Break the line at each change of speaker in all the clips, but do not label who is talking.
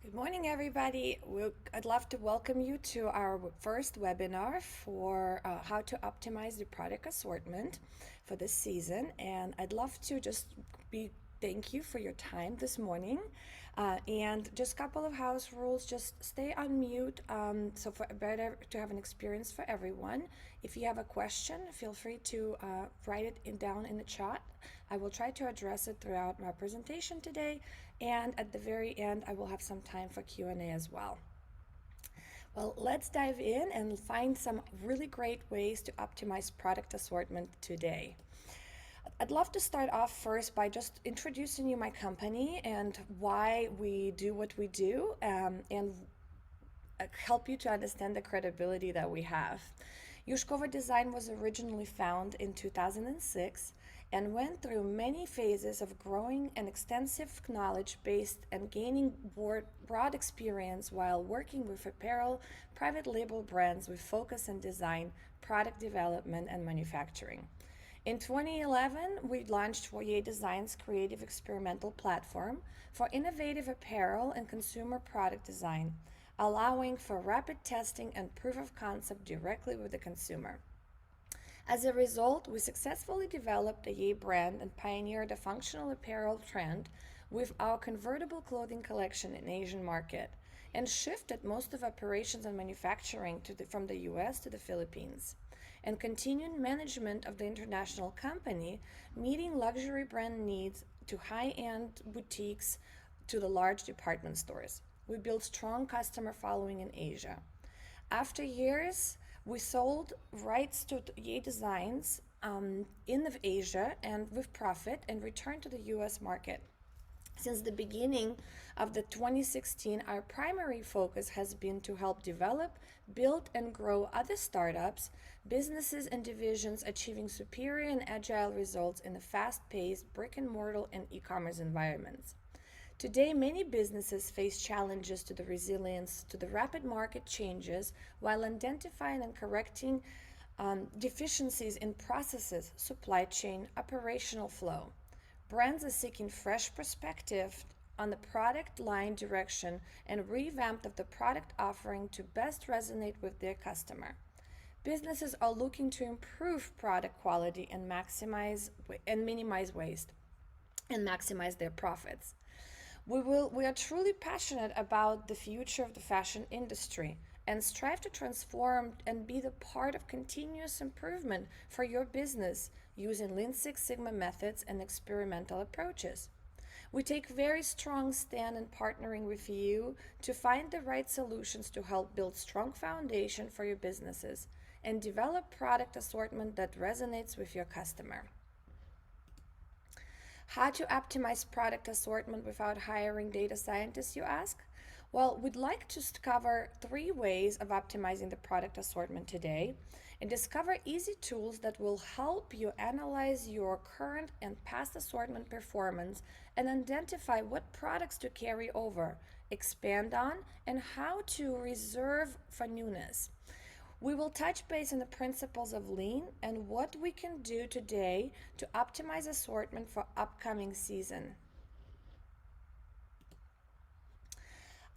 Good morning, everybody. I'd love to welcome you to our first webinar for how to optimize the product assortment for this season. And I'd love to just thank you for your time this morning. And just a couple of house rules, just stay on mute so for better to have an experience for everyone. If you have a question, feel free to write it down in the chat. I will try to address it throughout my presentation today, and at the very end I will have some time for Q&A as well. Well, let's dive in and find some really great ways to optimize product assortment today. I'd love to start off first by just introducing you my company and why we do what we do, and help you to understand the credibility that we have. Yushkova Design was originally founded in 2006 and went through many phases of growing an extensive knowledge base and gaining broad experience while working with apparel, private label brands with focus on design, product development, and manufacturing. In 2011, we launched Foyer Design's creative experimental platform for innovative apparel and consumer product design, allowing for rapid testing and proof of concept directly with the consumer. As a result, we successfully developed a Yay brand and pioneered a functional apparel trend with our convertible clothing collection in Asian market, and shifted most of operations and manufacturing from the US to the Philippines, and continued management of the international company, meeting luxury brand needs to high-end boutiques to the large department stores. We built strong customer following in Asia. After years, we sold rights to Yay Designs in Asia and with profit, and returned to the US market. Since the beginning of the 2016, our primary focus has been to help develop, build, and grow other startups, businesses, and divisions achieving superior and agile results in the fast-paced brick-and-mortar and e-commerce environments. Today, many businesses face challenges to the resilience to the rapid market changes while identifying and correcting deficiencies in processes, supply chain, operational flow. Brands are seeking fresh perspective on the product line direction and revamp of the product offering to best resonate with their customer. Businesses are looking to improve product quality and minimize waste and maximize their profits. We are truly passionate about the future of the fashion industry and strive to transform and be the part of continuous improvement for your business using Lean Six Sigma methods and experimental approaches. We take very strong stand in partnering with you to find the right solutions to help build strong foundation for your businesses and develop product assortment that resonates with your customer. How to optimize product assortment without hiring data scientists, you ask? Well, we'd like to cover 3 ways of optimizing the product assortment today and discover easy tools that will help you analyze your current and past assortment performance and identify what products to carry over, expand on, and how to reserve for newness. We will touch base on the principles of lean and what we can do today to optimize assortment for upcoming season.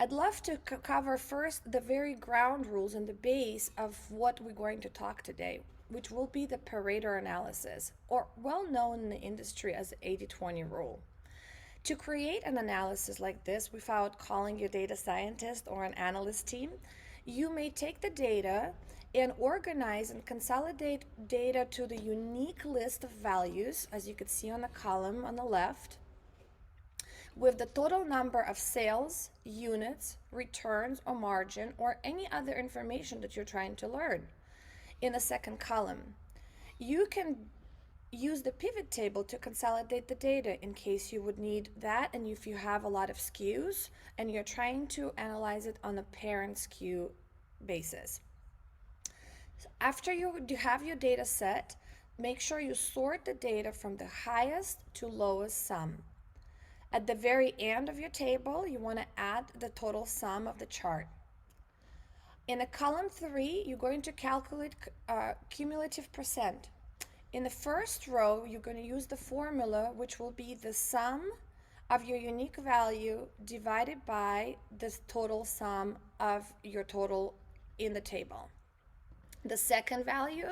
I'd love to cover first the very ground rules and the base of what we're going to talk today, which will be the Parador Analysis, or well known in the industry as the 80-20 rule. To create an analysis like this without calling your data scientist or an analyst team, you may take the data and organize and consolidate data to the unique list of values, as you can see on the column on the left, with the total number of sales, units, returns, or margin, or any other information that you're trying to learn. In the second column, you can use the pivot table to consolidate the data in case you would need that, and if you have a lot of SKUs and you're trying to analyze it on a parent SKU basis. After you have your data set, make sure you sort the data from the highest to lowest sum. At the very end of your table, you want to add the total sum of the chart. In a column 3, you're going to calculate cumulative percent. In the first row, you're going to use the formula, which will be the sum of your unique value divided by the total sum of your total in the table. The second value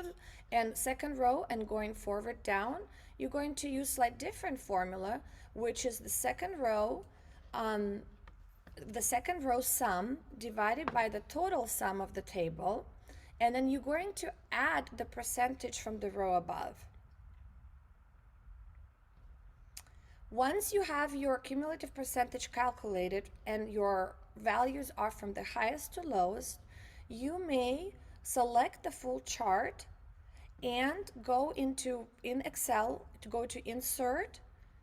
and second row and going forward down, you're going to use slight different formula, which is um, the second row sum divided by the total sum of the table, and then you're going to add the percentage from the row above. Once you have your cumulative percentage calculated and your values are from the highest to lowest, you may select the full chart and go in Excel to go to Insert,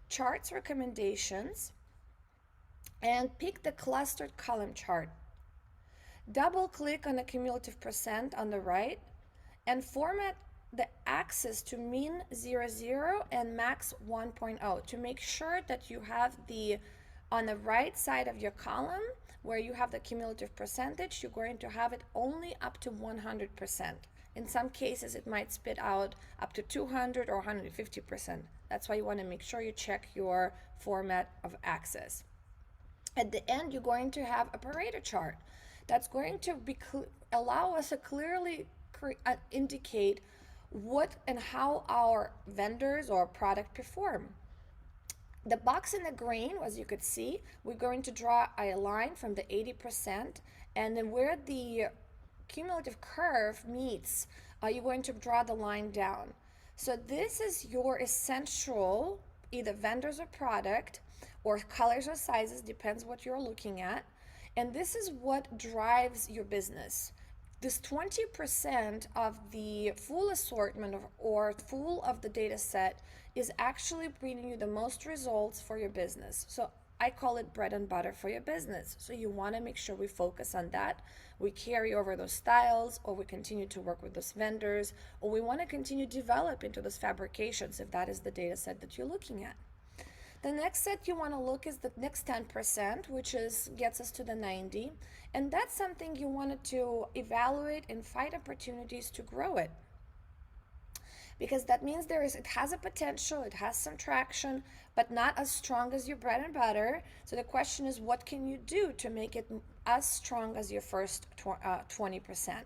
Charts Recommendations, and pick the clustered column chart. Double click on the cumulative percent on the right and format the axis to min 0.0 and max 1.0 to make sure that you have on the right side of your column where you have the cumulative percentage, you're going to have it only up to 100%. In some cases, it might spit out up to 200 or 150%. That's why you want to make sure you check your format of axis. At the end, you're going to have a Pareto chart that's going to allow us to clearly indicate what and how our vendors or product perform. The box in the green, as you could see, we're going to draw a line from the 80%, and then where the cumulative curve meets, you're going to draw the line down. So this is your essential, either vendors or product, or colors or sizes, depends what you're looking at. And this is what drives your business. This 20% of the full assortment or full of the data set is actually bringing you the most results for your business. So I call it bread and butter for your business. So you want to make sure we focus on that. We carry over those styles, or we continue to work with those vendors, or we want to continue to develop into those fabrications if that is the data set that you're looking at. The next set you want to look is the next 10%, which gets us to the 90, and that's something you wanted to evaluate and find opportunities to grow it. Because that means it has a potential, it has some traction, but not as strong as your bread and butter. So the question is, what can you do to make it as strong as your first 20%?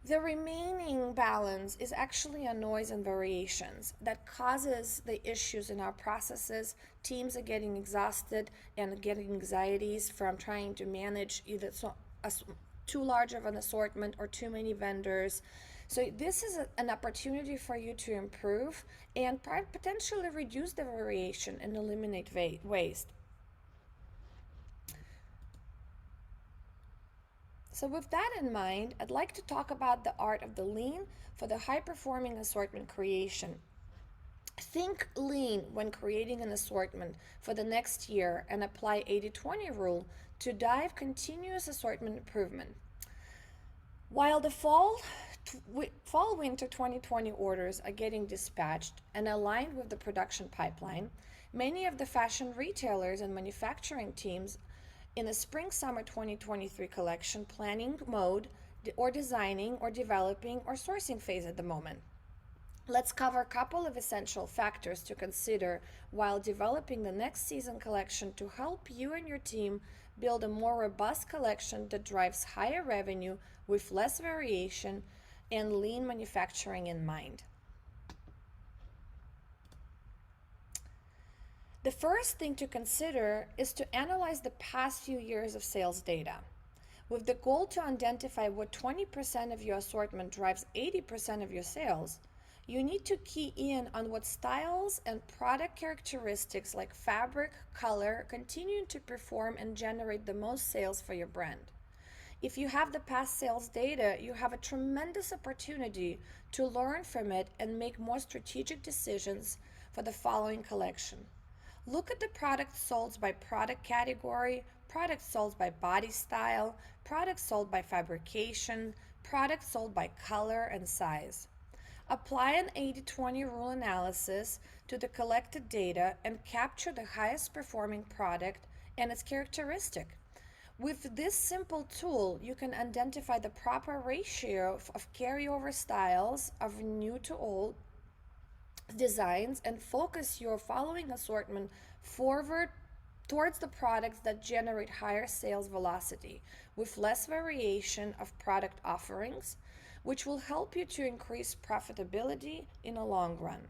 The remaining balance is actually a noise and variations that causes the issues in our processes. Teams are getting exhausted and getting anxieties from trying to manage either too large of an assortment or too many vendors. So this is an opportunity for you to improve and potentially reduce the variation and eliminate waste. So with that in mind, I'd like to talk about the art of the lean for the high-performing assortment creation. Think lean when creating an assortment for the next year and apply 80-20 rule to drive continuous assortment improvement. While the fall-winter 2020 orders are getting dispatched and aligned with the production pipeline, many of the fashion retailers and manufacturing teams in the spring-summer 2023 collection planning mode or designing or developing or sourcing phase at the moment. Let's cover a couple of essential factors to consider while developing the next season collection to help you and your team build a more robust collection that drives higher revenue with less variation and lean manufacturing in mind. The first thing to consider is to analyze the past few years of sales data, with the goal to identify what 20% of your assortment drives 80% of your sales. You need to key in on what styles and product characteristics like fabric, color continue to perform and generate the most sales for your brand. If you have the past sales data, you have a tremendous opportunity to learn from it and make more strategic decisions for the following collection. Look at the products sold by product category, products sold by body style, products sold by fabrication, products sold by color and size. Apply an 80-20 rule analysis to the collected data and capture the highest performing product and its characteristic. With this simple tool, you can identify the proper ratio of carryover styles of new to old designs and focus your following assortment forward towards the products that generate higher sales velocity with less variation of product offerings, which will help you to increase profitability in the long run.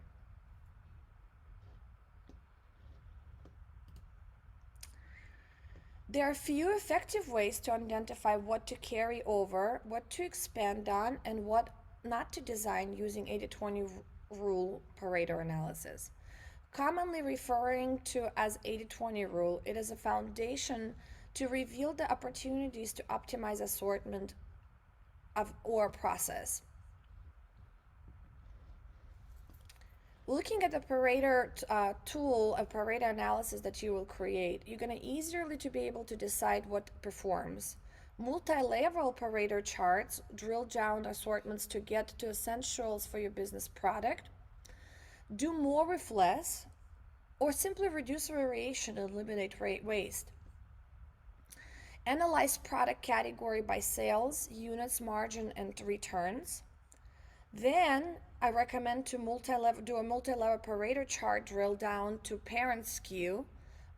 There are few effective ways to identify what to carry over, what to expand on, and what not to design using 80-20 rule Parador analysis. Commonly referring to as 80-20 rule, it is a foundation to reveal the opportunities to optimize assortment of or process. Looking at the Pareto tool, a Pareto analysis that you will create, you're going to easily to be able to decide what performs. Multi-level Pareto charts drill down assortments to get to essentials for your business product. Do more with less, or simply reduce variation and eliminate waste. Analyze product category by sales, units, margin, and returns. Then I recommend to do a multi-level Pareto chart drill down to parent SKU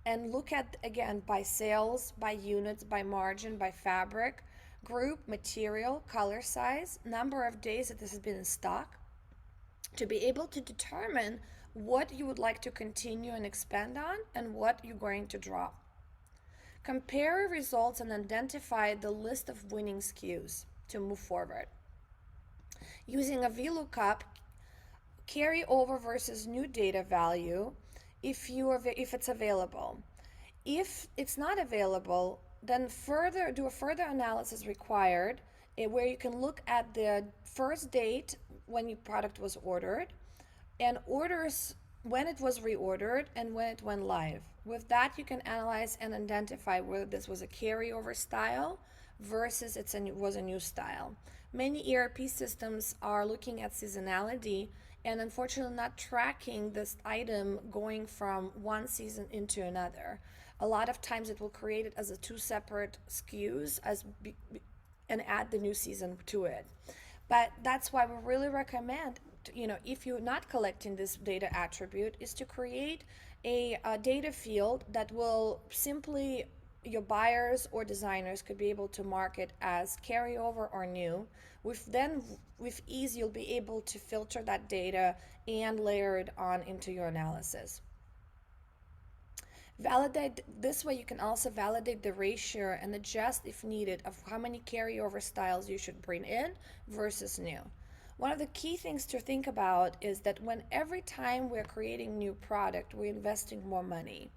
and look at again by sales, by units, by margin, by fabric, group, material, color size, number of days that this has been in stock, to be able to determine what you would like to continue and expand on and what you're going to drop. Compare results and identify the list of winning SKUs to move forward. Using a VLOOKUP, carry over versus new data value if it's available. If it's not available, then do a further analysis required where you can look at the first date when your product was ordered and orders when it was reordered and when it went live. With that, you can analyze and identify whether this was a carryover style versus was a new style. Many ERP systems are looking at seasonality and unfortunately not tracking this item going from one season into another. A lot of times it will create it as a two separate SKUs and add the new season to it. But that's why we really recommend, if you're not collecting this data attribute, is to create a data field that will simply, your buyers or designers could be able to mark it as carryover or new. With ease, you'll be able to filter that data and layer it on into your analysis. This way you can also validate the ratio and adjust if needed of how many carryover styles you should bring in versus new. One of the key things to think about is that every time we're creating new product, we're investing more money.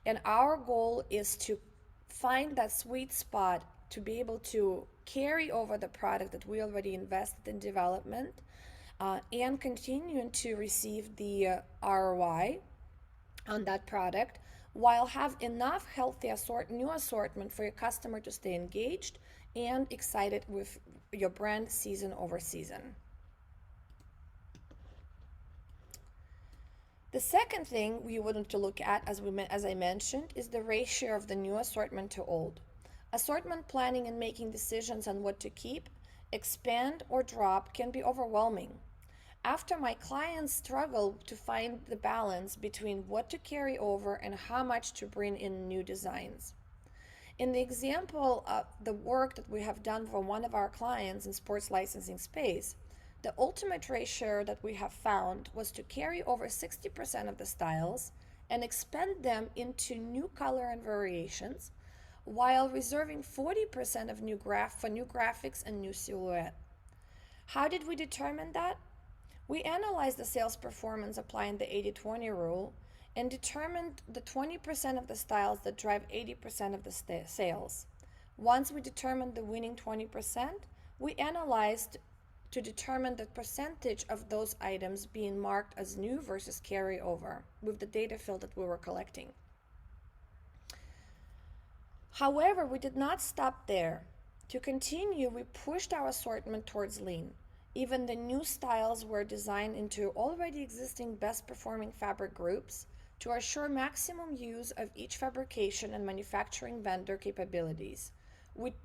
And our goal is to find that sweet spot to be able to carry over the product that we already invested in development and continue to receive the ROI on that product while have enough healthy new assortment for your customer to stay engaged and excited with your brand season over season. The second thing we wanted to look at, as I mentioned, is the ratio of the new assortment to old. Assortment planning and making decisions on what to keep, expand, or drop can be overwhelming. After my clients struggle to find the balance between what to carry over and how much to bring in new designs. In the example of the work that we have done for one of our clients in sports licensing space, the ultimate ratio that we have found was to carry over 60% of the styles and expand them into new color and variations, while reserving 40% of for new graphics and new silhouette. How did we determine that? We analyzed the sales performance applying the 80-20 rule and determined the 20% of the styles that drive 80% of the sales. Once we determined the winning 20%, we analyzed to determine the percentage of those items being marked as new versus carryover with the data field that we were collecting. However, we did not stop there. To continue, we pushed our assortment towards lean. Even the new styles were designed into already existing best performing fabric groups to assure maximum use of each fabrication and manufacturing vendor capabilities, which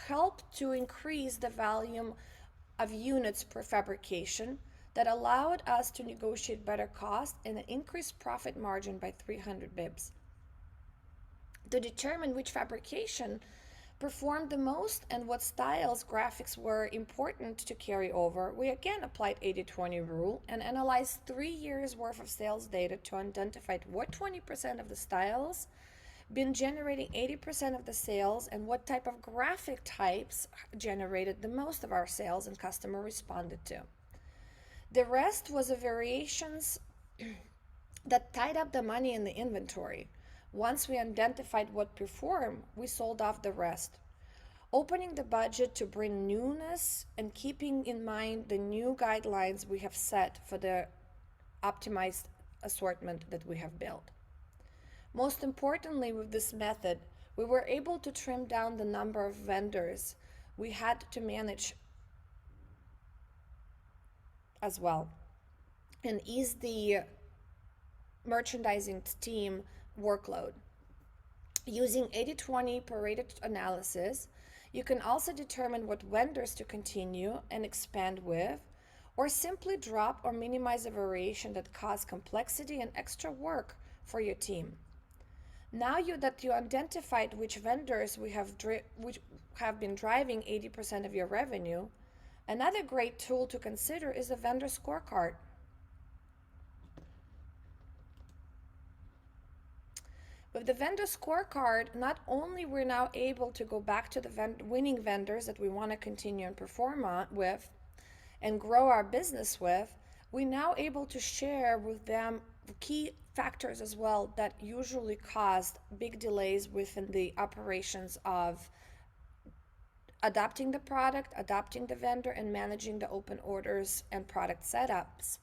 helped to increase the volume of units per fabrication that allowed us to negotiate better cost and an increased profit margin by 300 bips. To determine which fabrication performed the most and what styles graphics were important to carry over, we again applied 80-20 rule and analyzed 3 years worth of sales data to identify what 20% of the styles been generating 80% of the sales and what type of graphic types generated the most of our sales and customer responded to. The rest was the variations that tied up the money in the inventory. Once we identified what performed, we sold off the rest, opening the budget to bring newness and keeping in mind the new guidelines we have set for the optimized assortment that we have built. Most importantly, with this method, we were able to trim down the number of vendors we had to manage as well and ease the merchandising team workload. Using 80-20 Parador Analysis, you can also determine what vendors to continue and expand with, or simply drop or minimize a variation that cause complexity and extra work for your team. Now that you identified which vendors which have been driving 80% of your revenue, another great tool to consider is a vendor scorecard. With the vendor scorecard, not only we're now able to go back to the winning vendors that we want to continue and perform with and grow our business with, we're now able to share with them key factors as well that usually caused big delays within the operations of adapting the product, adapting the vendor, and managing the open orders and product setups.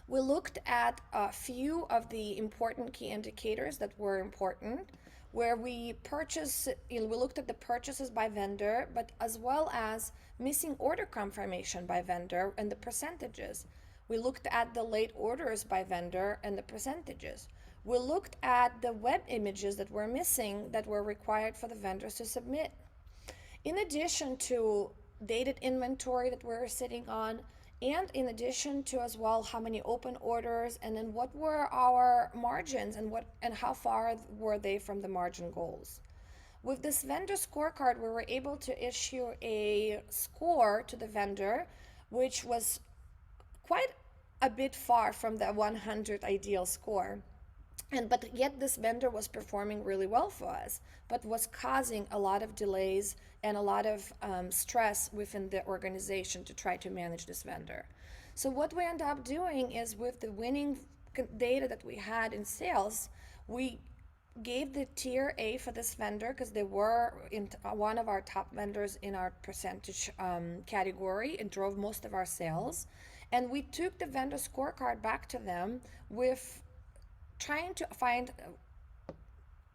We looked at a few of the important key indicators that were important, where we looked at the purchases by vendor, but as well as missing order confirmation by vendor and the percentages. We looked at the late orders by vendor and the percentages. We looked at the web images that were missing that were required for the vendors to submit. In addition to dated inventory that we're sitting on, and in addition to as well how many open orders, and then what were our margins and how far were they from the margin goals. With this vendor scorecard, we were able to issue a score to the vendor, which was quite a bit far from the 100 ideal score. But yet this vendor was performing really well for us, but was causing a lot of delays and a lot of stress within the organization to try to manage this vendor. So what we end up doing is, with the winning data that we had in sales, we gave the tier A for this vendor because they were one of our top vendors in our percentage category and drove most of our sales. And we took the vendor scorecard back to them with trying to find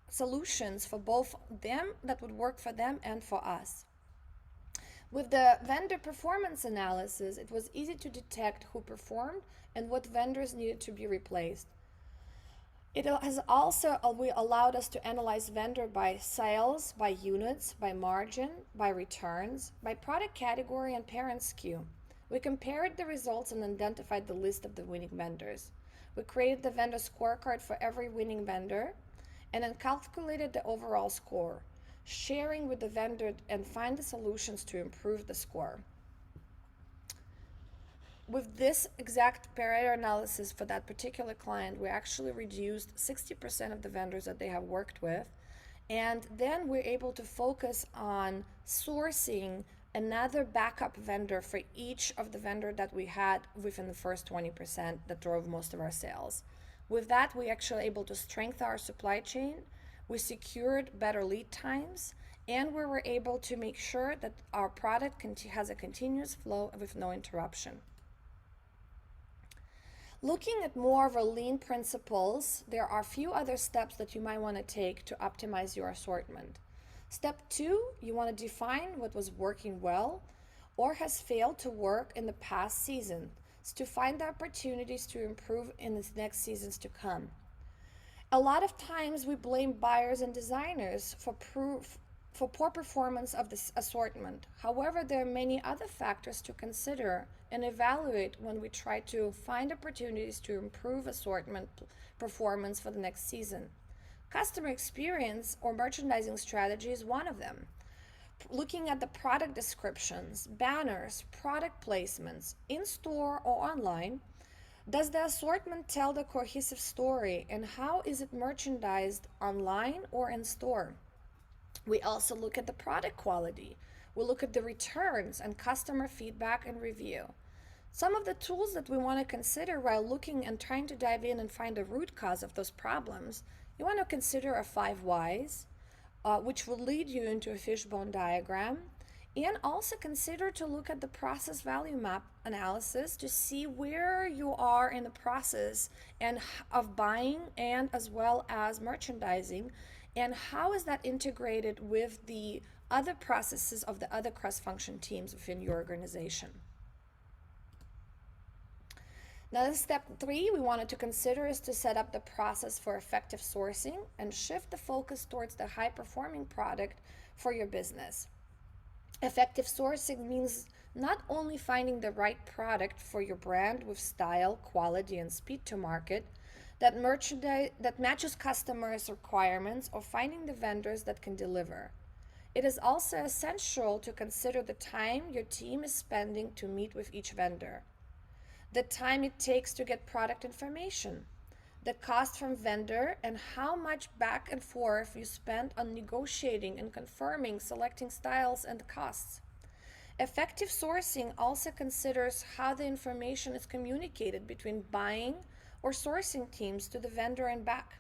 solutions for both them that would work for them and for us. With the vendor performance analysis, it was easy to detect who performed and what vendors needed to be replaced. It has also allowed us to analyze vendor by sales, by units, by margin, by returns, by product category and parent SKU. We compared the results and identified the list of the winning vendors. We created the vendor scorecard for every winning vendor and then calculated the overall score, sharing with the vendor and find the solutions to improve the score. With this exact Parador analysis for that particular client, we actually reduced 60% of the vendors that they have worked with, and then we're able to focus on sourcing another backup vendor for each of the vendor that we had within the first 20% that drove most of our sales. With that, we actually able to strengthen our supply chain, we secured better lead times, and we were able to make sure that our product has a continuous flow with no interruption. Looking at more of a lean principles, there are a few other steps that you might want to take to optimize your assortment. Step 2, you want to define what was working well or has failed to work in the past season to find the opportunities to improve in the next seasons to come. A lot of times we blame buyers and designers for poor performance of this assortment. However, there are many other factors to consider and evaluate when we try to find opportunities to improve assortment performance for the next season. Customer experience or merchandising strategy is one of them. Looking at the product descriptions, banners, product placements, in store or online, does the assortment tell the cohesive story, and how is it merchandised online or in store? We also look at the product quality. We look at the returns and customer feedback and review. Some of the tools that we want to consider while looking and trying to dive in and find the root cause of those problems, you want to consider a 5 whys, which will lead you into a fishbone diagram, and also consider to look at the process value map analysis to see where you are in the process and of buying and as well as merchandising, and how is that integrated with the other processes of the other cross-function teams within your organization. Now, step 3 we wanted to consider is to set up the process for effective sourcing and shift the focus towards the high-performing product for your business. Effective sourcing means not only finding the right product for your brand with style, quality, and speed to market, that matches customers' requirements, or finding the vendors that can deliver. It is also essential to consider the time your team is spending to meet with each vendor, the time it takes to get product information, the cost from vendor, and how much back and forth you spend on negotiating and confirming, selecting styles and costs. Effective sourcing also considers how the information is communicated between buying or sourcing teams to the vendor and back.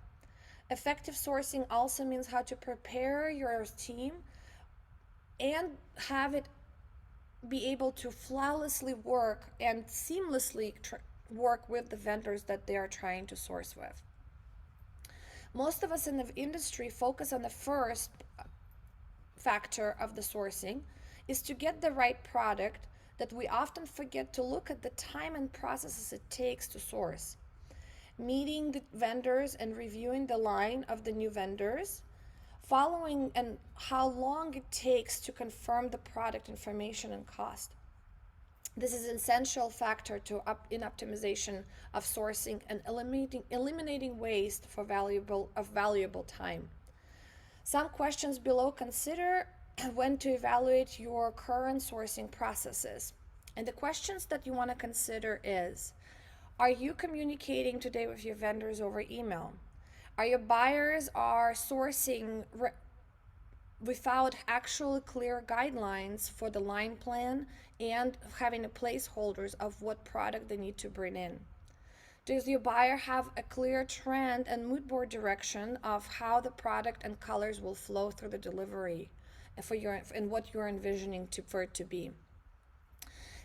Effective sourcing also means how to prepare your team and have it be able to flawlessly work and seamlessly work with the vendors that they are trying to source with. Most of us in the industry focus on the first factor of the sourcing, is to get the right product, that we often forget to look at the time and processes it takes to source. Meeting the vendors and reviewing the line of the new vendors, following and how long it takes to confirm the product information and cost. This is an essential factor in optimization of sourcing and eliminating waste for valuable time. Some questions below consider when to evaluate your current sourcing processes. And the questions that you want to consider is, are you communicating today with your vendors over email? Are your buyers sourcing without actual clear guidelines for the line plan and having a placeholders of what product they need to bring in? Does your buyer have a clear trend and mood board direction of how the product and colors will flow through the delivery and what you're envisioning for it to be?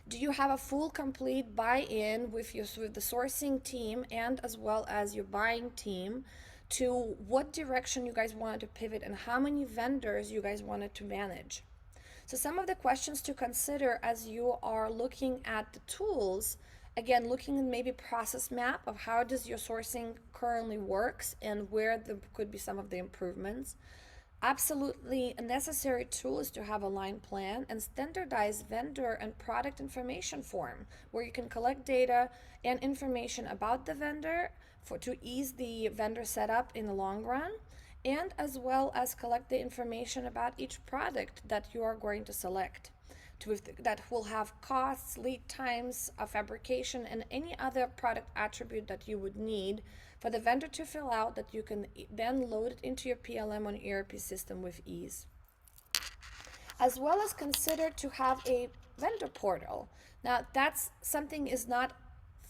Do you have a full complete buy-in with the sourcing team and as well as your buying team to what direction you guys wanted to pivot and how many vendors you guys wanted to manage? So some of the questions to consider as you are looking at the tools, again, looking at maybe process map of how does your sourcing currently works and where there could be some of the improvements. Absolutely a necessary tool is to have a line plan and standardized vendor and product information form where you can collect data and information about the vendor to ease the vendor setup in the long run, and as well as collect the information about each product that you are going to select that will have costs, lead times of fabrication, and any other product attribute that you would need for the vendor to fill out, that you can then load it into your PLM on ERP system with ease. As well as consider to have a vendor portal. Now that's something is not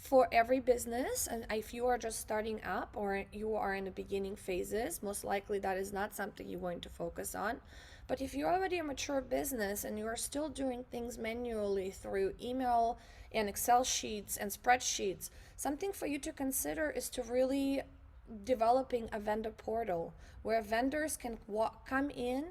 for every business, and if you are just starting up or you are in the beginning phases, most likely that is not something you're going to focus on. But if you're already a mature business and you are still doing things manually through email and Excel sheets and spreadsheets, something for you to consider is to really developing a vendor portal where vendors can come in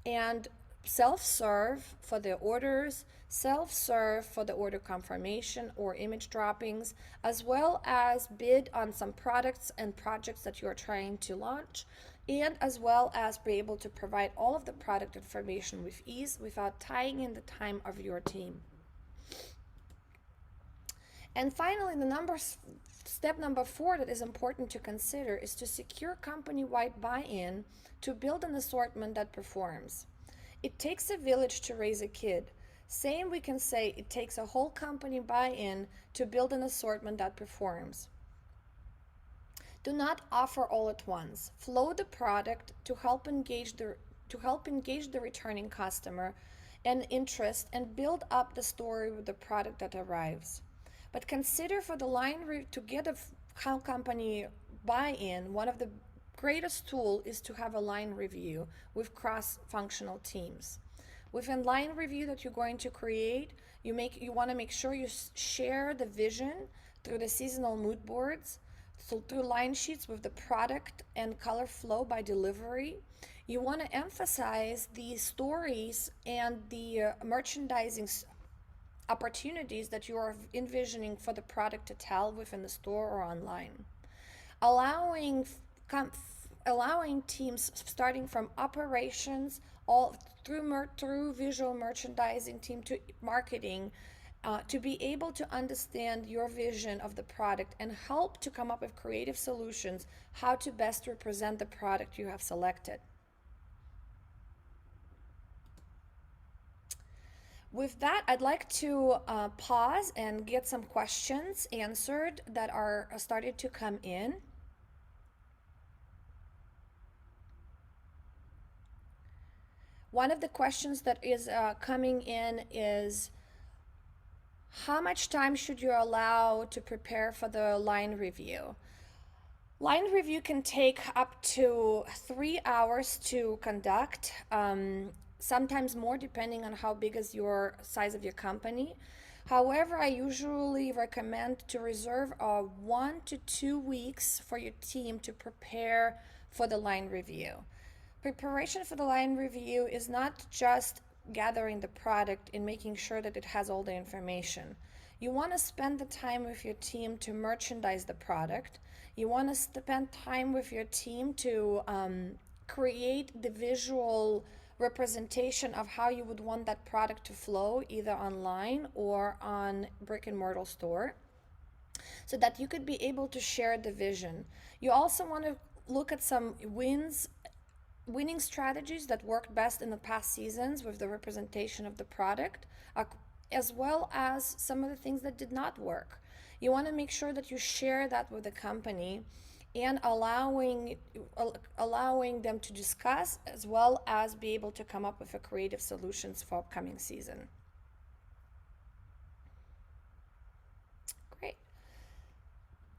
and self-serve for their orders, self-serve for the order confirmation or image droppings, as well as bid on some products and projects that you are trying to launch, and as well as be able to provide all of the product information with ease without tying in the time of your team. And finally, the number Step number 4 that is important to consider is to secure company-wide buy-in to build an assortment that performs. It takes a village to raise a kid. Same we can say it takes a whole company buy-in to build an assortment that performs. Do not offer all at once. Flow the product to help engage the returning customer and interest and build up the story with the product that arrives. But consider for the to get a company buy-in, one of the greatest tool is to have a line review with cross-functional teams. Within line review that you're going to create, you want to make sure you share the vision through the seasonal mood boards, so through line sheets with the product and color flow by delivery. You want to emphasize the stories and the merchandising opportunities that you are envisioning for the product to tell within the store or online. Allowing teams starting from operations all through visual merchandising team to marketing to be able to understand your vision of the product and help to come up with creative solutions how to best represent the product you have selected. With that, I'd like to pause and get some questions answered that are started to come in. One of the questions that is coming in is, how much time should you allow to prepare for the line review? Line review can take up to 3 hours to conduct, sometimes more depending on how big is your size of your company. However, I usually recommend to reserve 1 to 2 weeks for your team to prepare for the line review. Preparation for the line review is not just gathering the product and making sure that it has all the information. You want to spend the time with your team to merchandise the product. You want to spend time with your team to create the visual representation of how you would want that product to flow, either online or on brick and mortar store, so that you could be able to share the vision. You also want to look at some winning strategies that worked best in the past seasons with the representation of the product, as well as some of the things that did not work. You want to make sure that you share that with the company and allowing them to discuss, as well as be able to come up with a creative solutions for upcoming season. Great.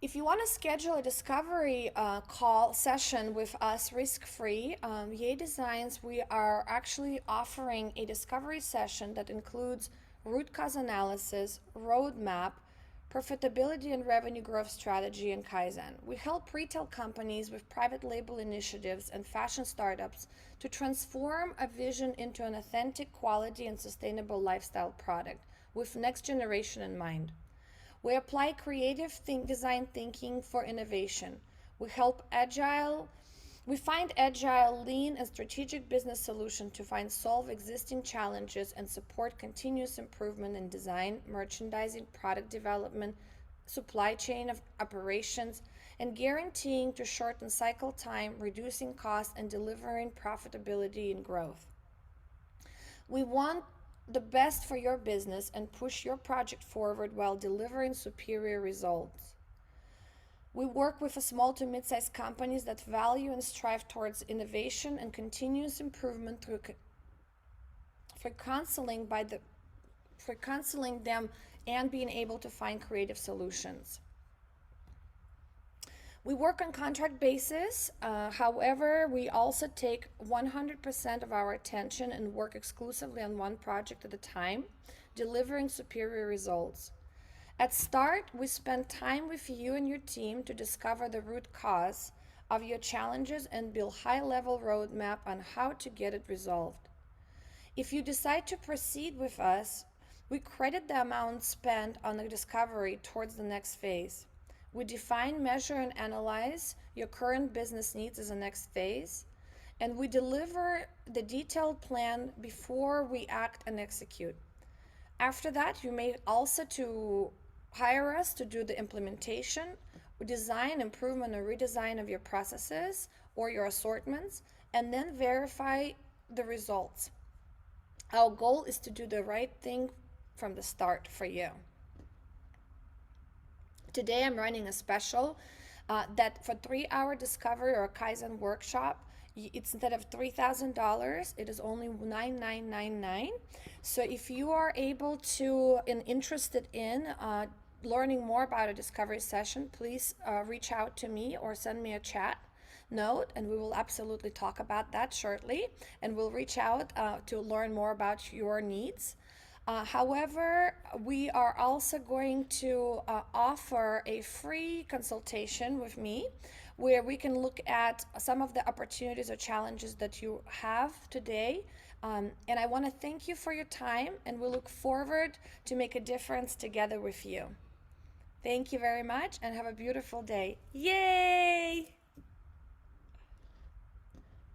If you want to schedule a discovery call session with us risk-free, Yay Designs, we are actually offering a discovery session that includes root cause analysis, roadmap, profitability and revenue growth strategy, and Kaizen. We help retail companies with private label initiatives and fashion startups to transform a vision into an authentic, quality, and sustainable lifestyle product with next generation in mind. We apply creative design thinking for innovation. We find agile, lean, and strategic business solutions to solve existing challenges and support continuous improvement in design, merchandising, product development, supply chain of operations, and guaranteeing to shorten cycle time, reducing costs, and delivering profitability and growth. We want the best for your business and push your project forward while delivering superior results. We work with small to mid-sized companies that value and strive towards innovation and continuous improvement for counseling them and being able to find creative solutions. We work on contract basis. However, we also take 100% of our attention and work exclusively on one project at a time, delivering superior results. At start, we spend time with you and your team to discover the root cause of your challenges and build high-level roadmap on how to get it resolved. If you decide to proceed with us, we credit the amount spent on the discovery towards the next phase. We define, measure, and analyze your current business needs as the next phase, and we deliver the detailed plan before we act and execute. After that, you may also hire us to do the implementation design, improvement, or redesign of your processes or your assortments, and then verify the results. Our goal is to do the right thing from the start for you. Today I'm running a special that for 3-hour discovery or Kaizen workshop, it's instead of $3,000, it is only $9,999. So if you are able to and interested in learning more about a discovery session, please reach out to me or send me a chat note, and we will absolutely talk about that shortly, and we'll reach out to learn more about your needs. However, we are also going to offer a free consultation with me where we can look at some of the opportunities or challenges that you have today. And I want to thank you for your time, and we look forward to make a difference together with you. Thank you very much, and have a beautiful day. Yay!